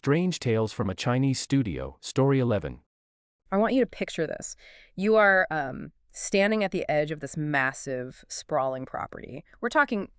Strange Tales from a Chinese Studio, Story 11. I want you to picture this. You are standing at the edge of this massive, sprawling property. We're talking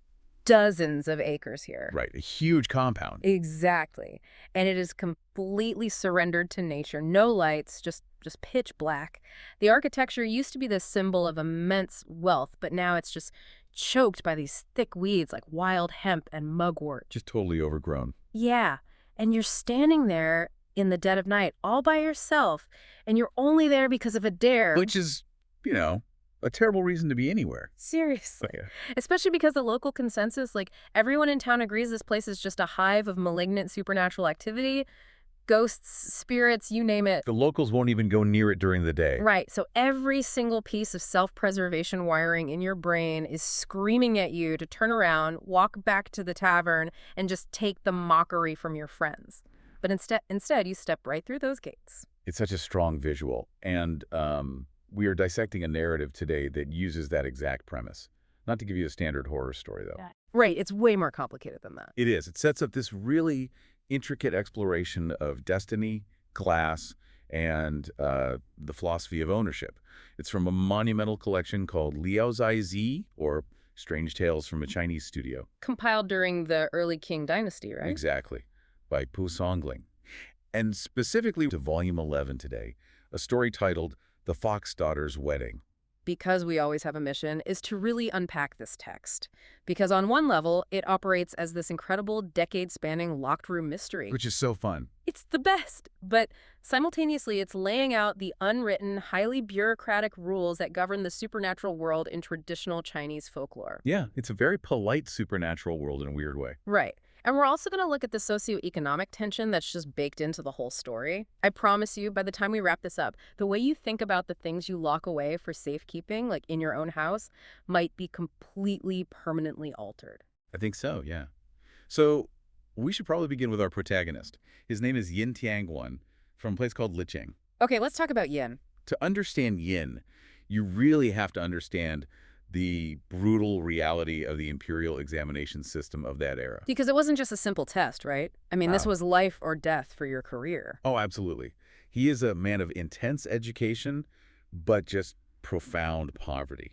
dozens of acres here. Right, a huge compound. Exactly. And it is completely surrendered to nature. No lights, just pitch black. The architecture used to be the symbol of immense wealth, but now it's just choked by these thick weeds like wild hemp and mugwort. Just totally overgrown. Yeah. And you're standing there in the dead of night all by yourself, and you're only there because of a dare. Which is, a terrible reason to be anywhere. Seriously. Yeah. Especially because the local consensus, everyone in town agrees this place is just a hive of malignant supernatural activity. Ghosts, spirits, you name it. The locals won't even go near it during the day. Right. So every single piece of self-preservation wiring in your brain is screaming at you to turn around, walk back to the tavern, and just take the mockery from your friends. But instead, you step right through those gates. It's such a strong visual. And we are dissecting a narrative today that uses that exact premise. Not to give you a standard horror story, though. Right. It's way more complicated than that. It is. It sets up this really intricate exploration of destiny, class, and the philosophy of ownership. It's from a monumental collection called Liao Zai Zi, or Strange Tales from a Chinese Studio. Compiled during the early Qing dynasty, right? Exactly, by Pu Songling. And specifically to Volume 11 today, a story titled The Fox Daughter's Wedding. Because we always have a mission, is to really unpack this text. Because on one level, it operates as this incredible decade-spanning locked-room mystery. Which is so fun. It's the best. But simultaneously, it's laying out the unwritten, highly bureaucratic rules that govern the supernatural world in traditional Chinese folklore. Yeah, it's a very polite supernatural world in a weird way. Right. And we're also going to look at the socioeconomic tension that's just baked into the whole story. I promise you, by the time we wrap this up, the way you think about the things you lock away for safekeeping, like in your own house, might be completely permanently altered. I think so, yeah. So we should probably begin with our protagonist. His name is Yin Tianguan, from a place called Licheng. Okay, let's talk about Yin. To understand Yin, you really have to understand the brutal reality of the imperial examination system of that era. Because it wasn't just a simple test, right? I mean, this was life or death for your career. Oh, absolutely. He is a man of intense education, but just profound poverty.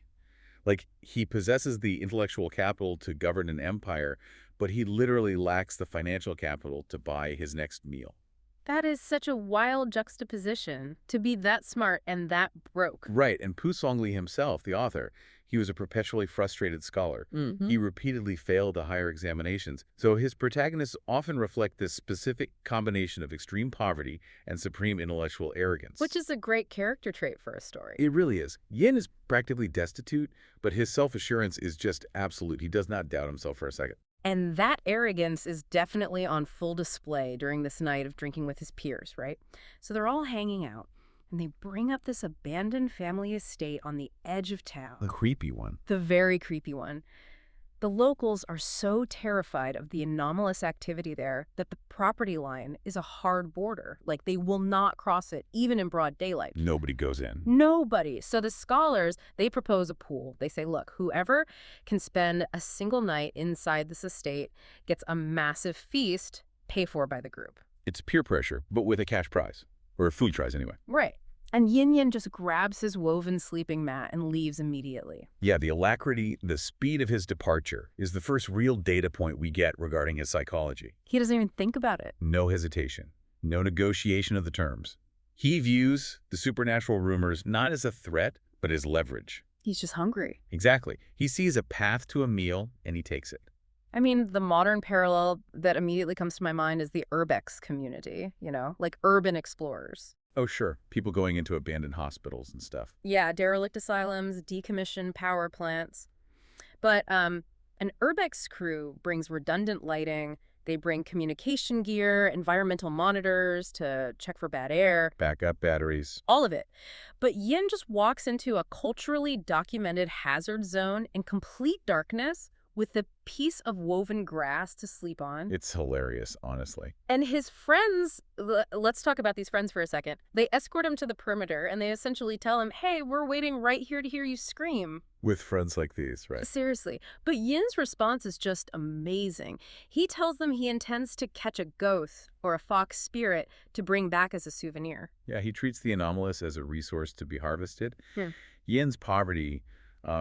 He possesses the intellectual capital to govern an empire, but he literally lacks the financial capital to buy his next meal. That is such a wild juxtaposition, to be that smart and that broke. Right, and Pu Songli himself, the author, he was a perpetually frustrated scholar. He repeatedly failed the higher examinations, so his protagonists often reflect this specific combination of extreme poverty and supreme intellectual arrogance. Which is a great character trait for a story. It really is. Yin is practically destitute, but his self-assurance is just absolute. He does not doubt himself for a second. And that arrogance is definitely on full display during this night of drinking with his peers, right? So they're all hanging out, and they bring up this abandoned family estate on the edge of town. The creepy one. The very creepy one. The locals are so terrified of the anomalous activity there that the property line is a hard border. They will not cross it, even in broad daylight. Nobody goes in. Nobody. So the scholars, they propose a pool. They say, look, whoever can spend a single night inside this estate gets a massive feast paid for by the group. It's peer pressure, but with a cash prize. Or a food prize, anyway. Right. And Yin Yin just grabs his woven sleeping mat and leaves immediately. Yeah, the alacrity, the speed of his departure is the first real data point we get regarding his psychology. He doesn't even think about it. No hesitation. No negotiation of the terms. He views the supernatural rumors not as a threat, but as leverage. He's just hungry. Exactly. He sees a path to a meal, and he takes it. I mean, the modern parallel that immediately comes to my mind is the urbex community, like urban explorers. Oh, sure. People going into abandoned hospitals and stuff. Yeah, derelict asylums, decommissioned power plants. But an urbex crew brings redundant lighting. They bring communication gear, environmental monitors to check for bad air. Backup batteries. All of it. But Yin just walks into a culturally documented hazard zone in complete darkness with a piece of woven grass to sleep on. It's hilarious, honestly. And his friends, let's talk about these friends for a second. They escort him to the perimeter and they essentially tell him, hey, we're waiting right here to hear you scream. With friends like these, right? Seriously. But Yin's response is just amazing. He tells them he intends to catch a ghost or a fox spirit to bring back as a souvenir. Yeah, he treats the anomalous as a resource to be harvested. Yeah. Yin's poverty,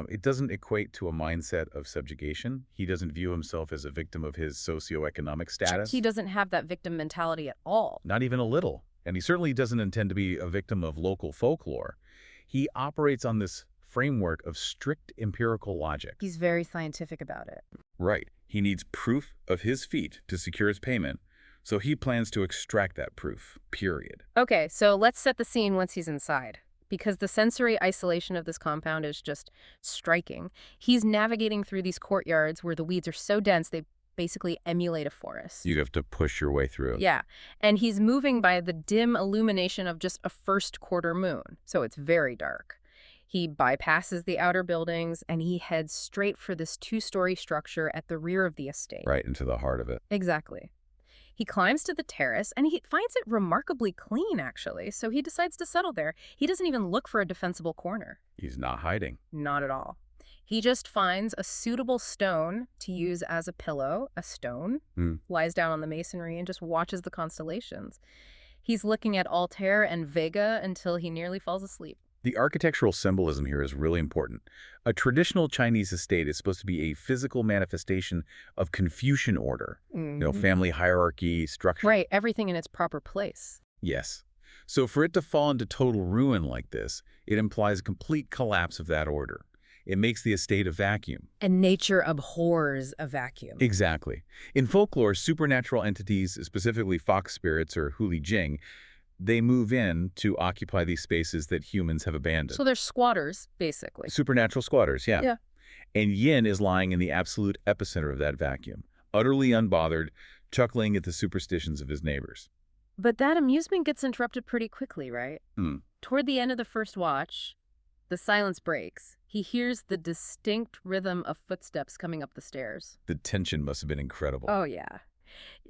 it doesn't equate to a mindset of subjugation. He doesn't view himself as a victim of his socioeconomic status. He doesn't have that victim mentality at all. Not even a little. And he certainly doesn't intend to be a victim of local folklore. He operates on this framework of strict empirical logic. He's very scientific about it. Right. He needs proof of his feat to secure his payment, so he plans to extract that proof, period. Okay, so let's set the scene once he's inside, because the sensory isolation of this compound is just striking. He's navigating through these courtyards where the weeds are so dense they basically emulate a forest. You have to push your way through. Yeah, and he's moving by the dim illumination of just a first quarter moon, so it's very dark. He bypasses the outer buildings and he heads straight for this two-story structure at the rear of the estate. Right into the heart of it. Exactly. He climbs to the terrace and he finds it remarkably clean, actually, so he decides to settle there. He doesn't even look for a defensible corner. He's not hiding. Not at all. He just finds a suitable stone to use as a pillow, lies down on the masonry, and just watches the constellations. He's looking at Altair and Vega until he nearly falls asleep. The architectural symbolism here is really important. A traditional Chinese estate is supposed to be a physical manifestation of Confucian order. Family hierarchy, structure. Right, everything in its proper place. Yes. So for it to fall into total ruin like this, it implies a complete collapse of that order. It makes the estate a vacuum. And nature abhors a vacuum. Exactly. In folklore, supernatural entities, specifically fox spirits or huli jing, they move in to occupy these spaces that humans have abandoned. So they're squatters, basically. Supernatural squatters, yeah. Yeah. And Yin is lying in the absolute epicenter of that vacuum, utterly unbothered, chuckling at the superstitions of his neighbors. But that amusement gets interrupted pretty quickly, right? Toward the end of the first watch, the silence breaks. He hears the distinct rhythm of footsteps coming up the stairs. The tension must have been incredible. Oh, yeah.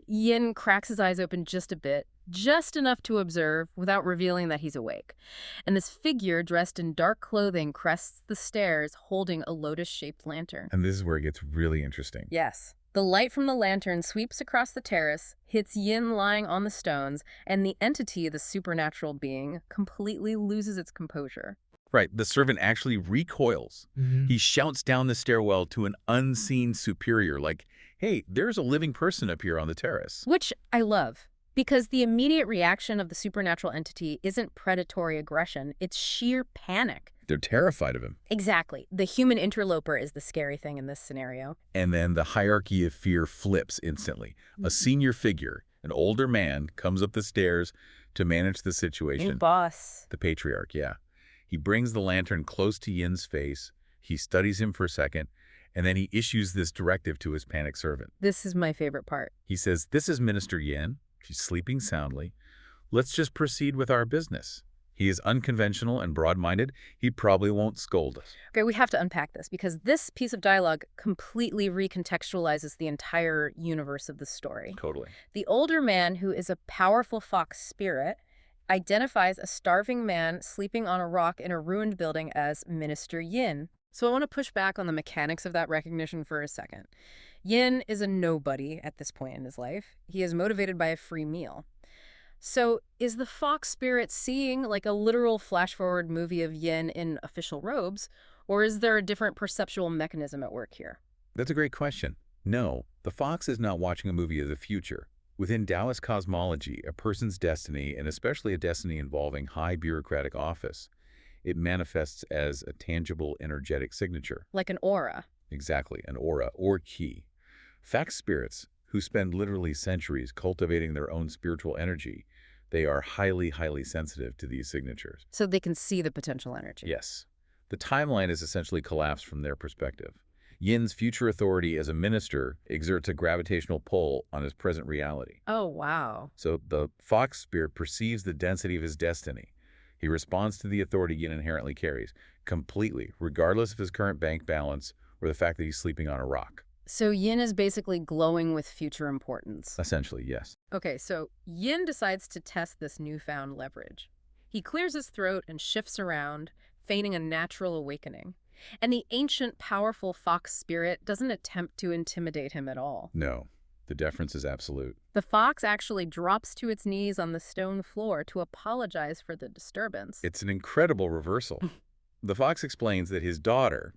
Yin cracks his eyes open just a bit, just enough to observe without revealing that he's awake. And this figure dressed in dark clothing crests the stairs holding a lotus-shaped lantern. And this is where it gets really interesting. Yes. The light from the lantern sweeps across the terrace, hits Yin lying on the stones, and the entity, the supernatural being, completely loses its composure. Right, the servant actually recoils. He shouts down the stairwell to an unseen superior like, hey, there's a living person up here on the terrace. Which I love, because the immediate reaction of the supernatural entity isn't predatory aggression, it's sheer panic. They're terrified of him. Exactly. The human interloper is the scary thing in this scenario. And then the hierarchy of fear flips instantly. A senior figure, an older man, comes up the stairs to manage the situation. New boss. The patriarch, yeah. He brings the lantern close to Yin's face, he studies him for a second, and then he issues this directive to his panicked servant. This is my favorite part. He says, this is Minister Yin. She's sleeping soundly. Let's just proceed with our business. He is unconventional and broad-minded. He probably won't scold us. Okay, we have to unpack this because this piece of dialogue completely recontextualizes the entire universe of the story. Totally. The older man, who is a powerful fox spirit, identifies a starving man sleeping on a rock in a ruined building as Minister Yin. So I want to push back on the mechanics of that recognition for a second. Yin is a nobody at this point in his life. He is motivated by a free meal. So is the fox spirit seeing like a literal flash-forward movie of Yin in official robes, or is there a different perceptual mechanism at work here? That's a great question. No, the fox is not watching a movie of the future. Within Taoist cosmology, a person's destiny, and especially a destiny involving high bureaucratic office, it manifests as a tangible, energetic signature. Like an aura. Exactly, an aura or key. Fox spirits, who spend literally centuries cultivating their own spiritual energy, they are highly, highly sensitive to these signatures. So they can see the potential energy. Yes. The timeline is essentially collapsed from their perspective. Yin's future authority as a minister exerts a gravitational pull on his present reality. Oh, wow. So the fox spirit perceives the density of his destiny. He responds to the authority Yin inherently carries, completely, regardless of his current bank balance or the fact that he's sleeping on a rock. So Yin is basically glowing with future importance. Essentially, yes. Okay, so Yin decides to test this newfound leverage. He clears his throat and shifts around, feigning a natural awakening. And the ancient, powerful fox spirit doesn't attempt to intimidate him at all. No, the deference is absolute. The fox actually drops to its knees on the stone floor to apologize for the disturbance. It's an incredible reversal. The fox explains that his daughter,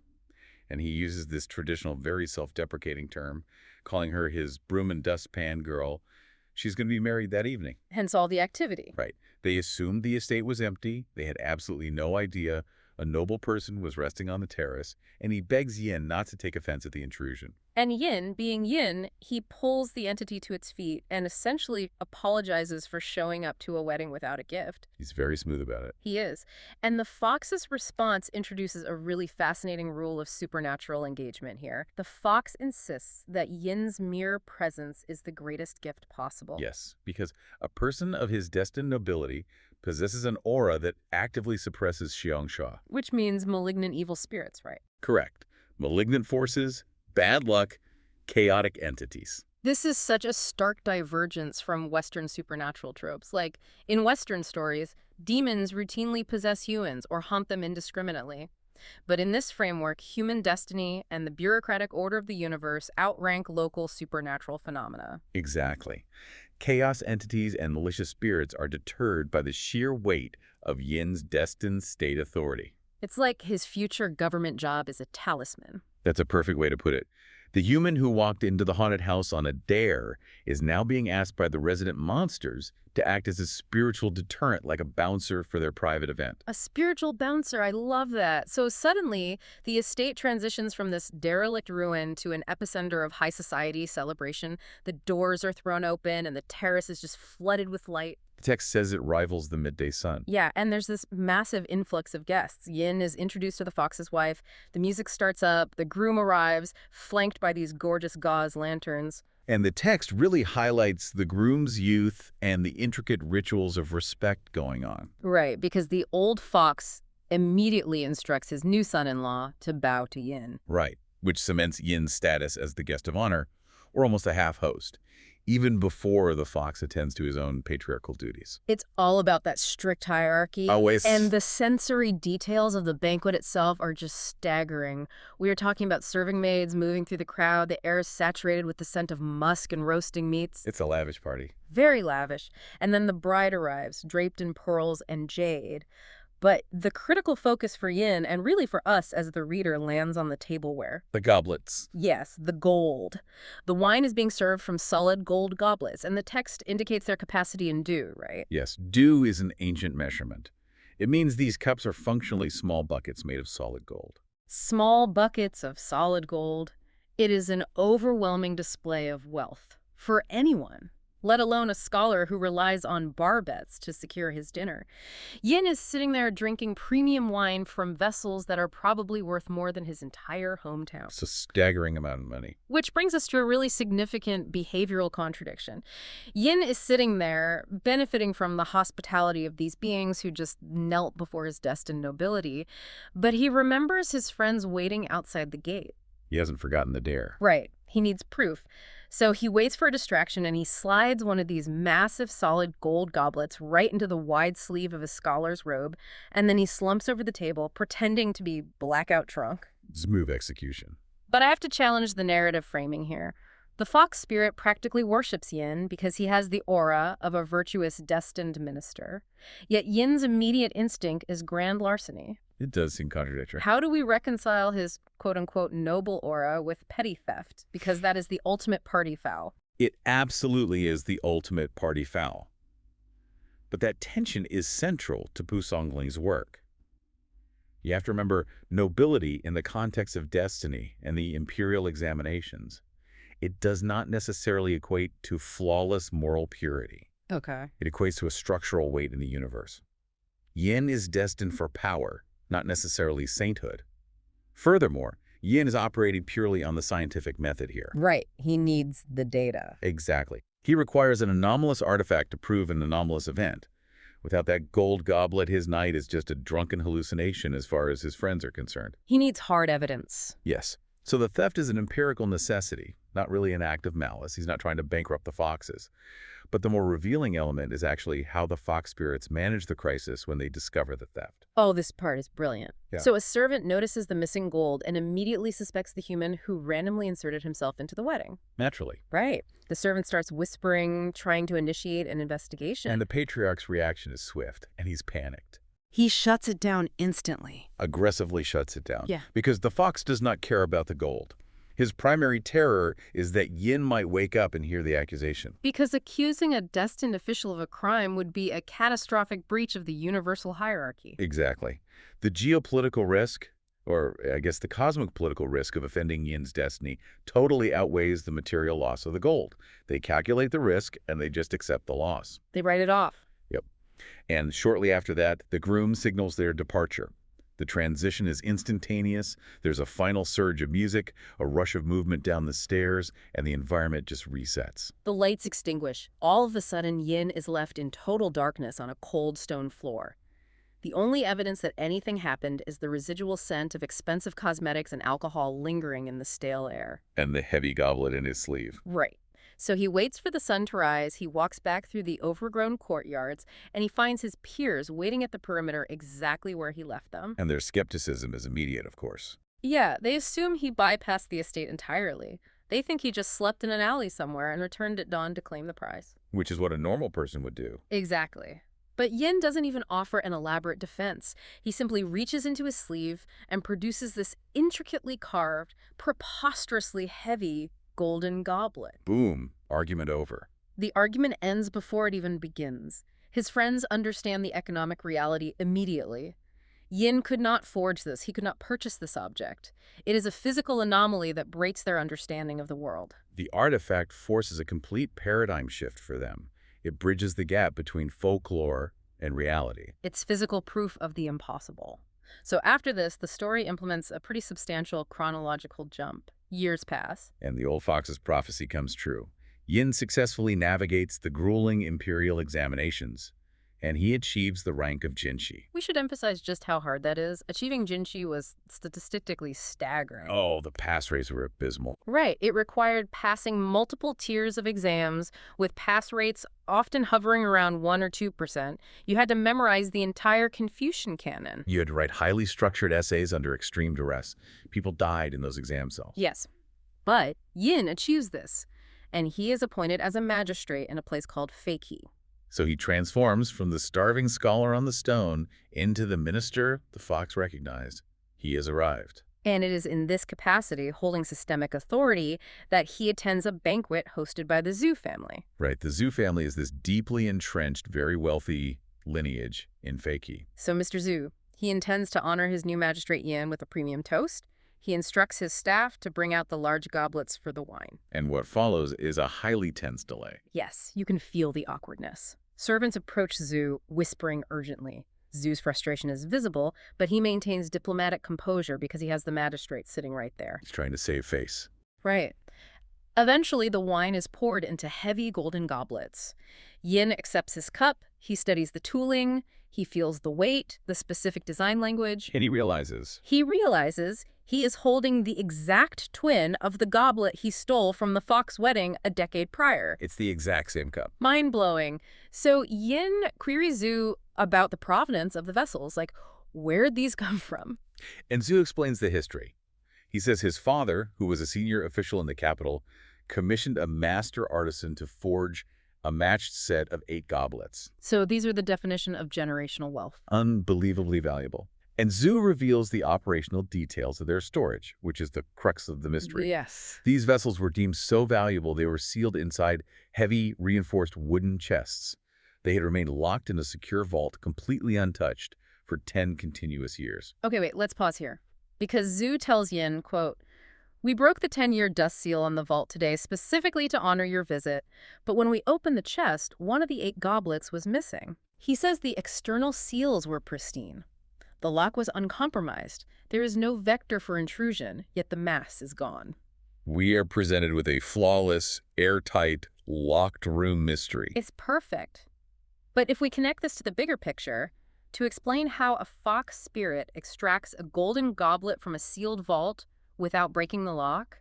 and he uses this traditional, very self-deprecating term, calling her his broom and dustpan girl, she's going to be married that evening. Hence all the activity. Right. They assumed the estate was empty. They had absolutely no idea a noble person was resting on the terrace, and he begs Yin not to take offense at the intrusion. And Yin, being Yin, he pulls the entity to its feet and essentially apologizes for showing up to a wedding without a gift. He's very smooth about it. He is. And the fox's response introduces a really fascinating rule of supernatural engagement here. The fox insists that Yin's mere presence is the greatest gift possible. Yes, because a person of his destined nobility possesses an aura that actively suppresses Xiangsha. Which means malignant evil spirits, right? Correct. Malignant forces, bad luck, chaotic entities. This is such a stark divergence from Western supernatural tropes. Like, in Western stories, demons routinely possess humans or haunt them indiscriminately. But in this framework, human destiny and the bureaucratic order of the universe outrank local supernatural phenomena. Exactly. Chaos entities and malicious spirits are deterred by the sheer weight of Yin's destined state authority. It's like his future government job is a talisman. That's a perfect way to put it. The human who walked into the haunted house on a dare is now being asked by the resident monsters to act as a spiritual deterrent, like a bouncer for their private event. A spiritual bouncer, I love that. So suddenly, the estate transitions from this derelict ruin to an epicenter of high society celebration. The doors are thrown open and the terrace is just flooded with light. The text says it rivals the midday sun. Yeah, and there's this massive influx of guests. Yin is introduced to the fox's wife, the music starts up, the groom arrives, flanked by these gorgeous gauze lanterns. And the text really highlights the groom's youth and the intricate rituals of respect going on. Right, because the old fox immediately instructs his new son-in-law to bow to Yin. Right, which cements Yin's status as the guest of honor, or almost a half-host, even before the fox attends to his own patriarchal duties. It's all about that strict hierarchy. Always. And the sensory details of the banquet itself are just staggering. We are talking about serving maids moving through the crowd. The air is saturated with the scent of musk and roasting meats. It's a lavish party. Very lavish. And then the bride arrives, draped in pearls and jade. But the critical focus for Yin, and really for us as the reader, lands on the tableware. The goblets. Yes, the gold. The wine is being served from solid gold goblets, and the text indicates their capacity in dew, right? Yes, dew is an ancient measurement. It means these cups are functionally small buckets made of solid gold. Small buckets of solid gold. It is an overwhelming display of wealth for anyone, let alone a scholar who relies on bar bets to secure his dinner. Yin is sitting there drinking premium wine from vessels that are probably worth more than his entire hometown. It's a staggering amount of money. Which brings us to a really significant behavioral contradiction. Yin is sitting there, benefiting from the hospitality of these beings who just knelt before his destined nobility, but he remembers his friends waiting outside the gate. He hasn't forgotten the dare. Right. He needs proof. So he waits for a distraction and he slides one of these massive solid gold goblets right into the wide sleeve of his scholar's robe, and then he slumps over the table, pretending to be blackout drunk. Smooth execution. But I have to challenge the narrative framing here. The fox spirit practically worships Yin because he has the aura of a virtuous destined minister. Yet Yin's immediate instinct is grand larceny. It does seem contradictory. How do we reconcile his quote-unquote noble aura with petty theft? Because that is the ultimate party foul. It absolutely is the ultimate party foul. But that tension is central to Pu Songling's work. You have to remember nobility in the context of destiny and the imperial examinations. It does not necessarily equate to flawless moral purity. Okay. It equates to a structural weight in the universe. Yin is destined for power, not necessarily sainthood. Furthermore, Yin is operating purely on the scientific method here. Right. He needs the data. Exactly. He requires an anomalous artifact to prove an anomalous event. Without that gold goblet, his night is just a drunken hallucination as far as his friends are concerned. He needs hard evidence. Yes. So the theft is an empirical necessity, not really an act of malice. He's not trying to bankrupt the foxes. But the more revealing element is actually how the fox spirits manage the crisis when they discover the theft. Oh, this part is brilliant. Yeah. So a servant notices the missing gold and immediately suspects the human who randomly inserted himself into the wedding. Naturally. Right. The servant starts whispering, trying to initiate an investigation. And the patriarch's reaction is swift, and he's panicked. He shuts it down instantly. Aggressively shuts it down. Yeah. Because the fox does not care about the gold. His primary terror is that Yin might wake up and hear the accusation. Because accusing a destined official of a crime would be a catastrophic breach of the universal hierarchy. Exactly. The geopolitical risk, or I guess the cosmic political risk of offending Yin's destiny, totally outweighs the material loss of the gold. They calculate the risk, and they just accept the loss. They write it off. Yep. And shortly after that, the groom signals their departure. The transition is instantaneous. There's a final surge of music, a rush of movement down the stairs, and the environment just resets. The lights extinguish. All of a sudden, Yin is left in total darkness on a cold stone floor. The only evidence that anything happened is the residual scent of expensive cosmetics and alcohol lingering in the stale air. And the heavy goblet in his sleeve. Right. So he waits for the sun to rise, he walks back through the overgrown courtyards, and he finds his peers waiting at the perimeter exactly where he left them. And their skepticism is immediate, of course. Yeah, they assume he bypassed the estate entirely. They think he just slept in an alley somewhere and returned at dawn to claim the prize. Which is what a normal person would do. Exactly. But Yin doesn't even offer an elaborate defense. He simply reaches into his sleeve and produces this intricately carved, preposterously heavy golden goblet. Boom. Argument over. The argument ends before it even begins. His friends understand the economic reality immediately. Yin could not forge this. He could not purchase this object. It is a physical anomaly that breaks their understanding of the world. The artifact forces a complete paradigm shift for them. It bridges the gap between folklore and reality. It's physical proof of the impossible. So after this, the story implements a pretty substantial chronological jump. Years pass. And the old fox's prophecy comes true. Yin successfully navigates the grueling imperial examinations, and he achieves the rank of Jinshi. We should emphasize just how hard that is. Achieving Jinshi was statistically staggering. Oh, the pass rates were abysmal. Right. It required passing multiple tiers of exams with pass rates often hovering around 1 or 2%. You had to memorize the entire Confucian canon. You had to write highly structured essays under extreme duress. People died in those exam cells. Yes. But Yin achieves this, and he is appointed as a magistrate in a place called Feiqi. So he transforms from the starving scholar on the stone into the minister the fox recognized. He has arrived. And it is in this capacity, holding systemic authority, that he attends a banquet hosted by the Zhu family. Right. The Zhu family is this deeply entrenched, very wealthy lineage in Feiqi. So Mr. Zhu, he intends to honor his new magistrate Yin with a premium toast. He instructs his staff to bring out the large goblets for the wine. And what follows is a highly tense delay. Yes, you can feel the awkwardness. Servants approach Zhu, whispering urgently. Zhu's frustration is visible, but he maintains diplomatic composure because he has the magistrate sitting right there. He's trying to save face. Right. Eventually, the wine is poured into heavy golden goblets. Yin accepts his cup, he studies the tooling, he feels the weight, the specific design language. And he realizes He is holding the exact twin of the goblet he stole from the Fox wedding a decade prior. it's the exact same cup. Mind-blowing. So Yin queries Zhu about the provenance of the vessels. Like, where'd these come from? And Zhu explains the history. He says his father, who was a senior official in the capital, commissioned a master artisan to forge a matched set of 8 goblets. So these are the definition of generational wealth. Unbelievably valuable. And Zhu reveals the operational details of their storage, which is the crux of the mystery. Yes. These vessels were deemed so valuable they were sealed inside heavy, reinforced wooden chests. They had remained locked in a secure vault, completely untouched, for 10 continuous years. Okay, wait, let's pause here. Because Zhu tells Yin, quote, "We broke the 10-year dust seal on the vault today specifically to honor your visit, but when we opened the chest, one of the 8 goblets was missing." He says the external seals were pristine. The lock was uncompromised. There is no vector for intrusion, yet the mass is gone. We are presented with a flawless, airtight, locked room mystery. It's perfect. But if we connect this to the bigger picture, to explain how a fox spirit extracts a golden goblet from a sealed vault without breaking the lock,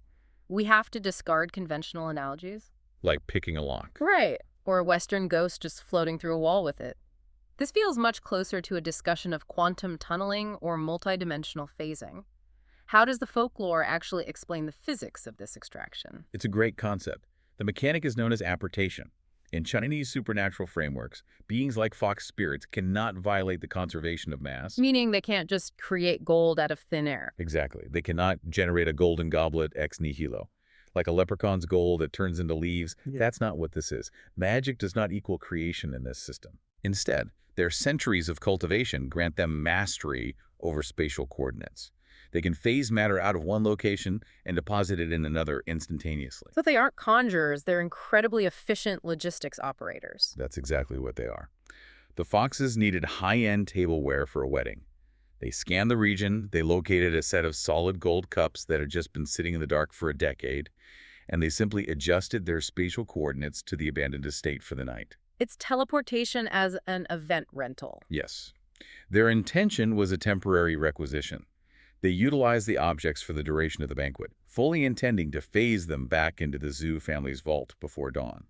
we have to discard conventional analogies. Like picking a lock. Right. Or a Western ghost just floating through a wall with it. This feels much closer to a discussion of quantum tunneling or multidimensional phasing. How does the folklore actually explain the physics of this extraction? It's a great concept. The mechanic is known as apportation. In Chinese supernatural frameworks, beings like fox spirits cannot violate the conservation of mass. Meaning they can't just create gold out of thin air. Exactly. They cannot generate a golden goblet ex nihilo. Like a leprechaun's gold that turns into leaves. Yeah. That's not what this is. Magic does not equal creation in this system. Instead, their centuries of cultivation grant them mastery over spatial coordinates. They can phase matter out of one location and deposit it in another instantaneously. So they aren't conjurers, they're incredibly efficient logistics operators. That's exactly what they are. The foxes needed high-end tableware for a wedding. They scanned the region, they located a set of solid gold cups that had just been sitting in the dark for a decade, and they simply adjusted their spatial coordinates to the abandoned estate for the night. It's teleportation as an event rental. Yes. Their intention was a temporary requisition. They utilized the objects for the duration of the banquet, fully intending to phase them back into the Zhu family's vault before dawn.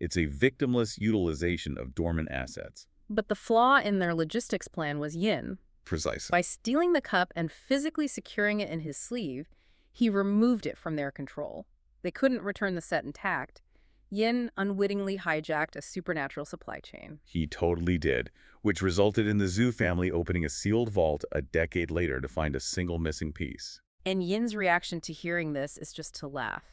It's a victimless utilization of dormant assets. But the flaw in their logistics plan was Yin. Precisely. By stealing the cup and physically securing it in his sleeve, he removed it from their control. They couldn't return the set intact. Yin unwittingly hijacked a supernatural supply chain. He totally did, which resulted in the Zhu family opening a sealed vault a decade later to find a single missing piece. And Yin's reaction to hearing this is just to laugh.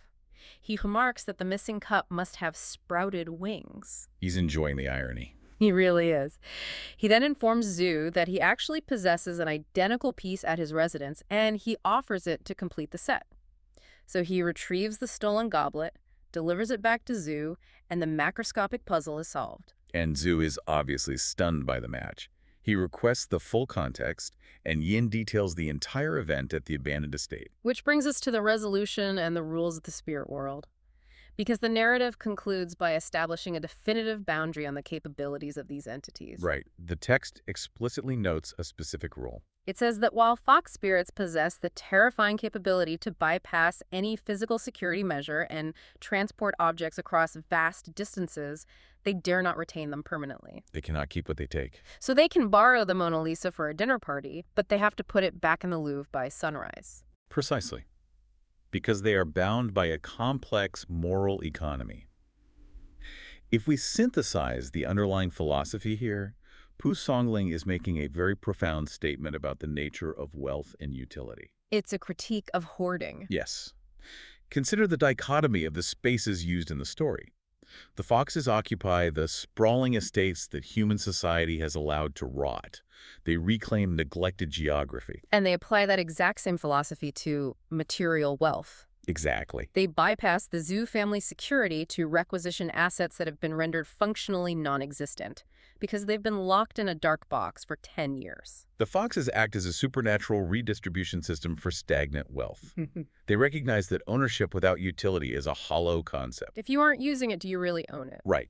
He remarks that the missing cup must have sprouted wings. He's enjoying the irony. He really is. He then informs Zhu that he actually possesses an identical piece at his residence, and he offers it to complete the set. So he retrieves the stolen goblet, delivers it back to Zhu, and the macroscopic puzzle is solved. And Zhu is obviously stunned by the match. He requests the full context, and Yin details the entire event at the abandoned estate. Which brings us to the resolution and the rules of the spirit world. Because the narrative concludes by establishing a definitive boundary on the capabilities of these entities. Right. The text explicitly notes a specific rule. It says that while fox spirits possess the terrifying capability to bypass any physical security measure and transport objects across vast distances, they dare not retain them permanently. They cannot keep what they take. So they can borrow the Mona Lisa for a dinner party, but they have to put it back in the Louvre by sunrise. Precisely. Because they are bound by a complex moral economy. If we synthesize the underlying philosophy here, Pu Songling is making a very profound statement about the nature of wealth and utility. It's a critique of hoarding. Yes. Consider the dichotomy of the spaces used in the story. The foxes occupy the sprawling estates that human society has allowed to rot. They reclaim neglected geography. And they apply that exact same philosophy to material wealth. Exactly. They bypass the Zhu family security to requisition assets that have been rendered functionally non-existent because they've been locked in a dark box for 10 years. The foxes act as a supernatural redistribution system for stagnant wealth. They recognize that ownership without utility is a hollow concept. If you aren't using it, do you really own it? Right.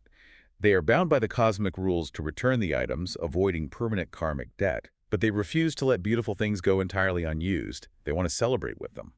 They are bound by the cosmic rules to return the items, avoiding permanent karmic debt. But they refuse to let beautiful things go entirely unused. They want to celebrate with them.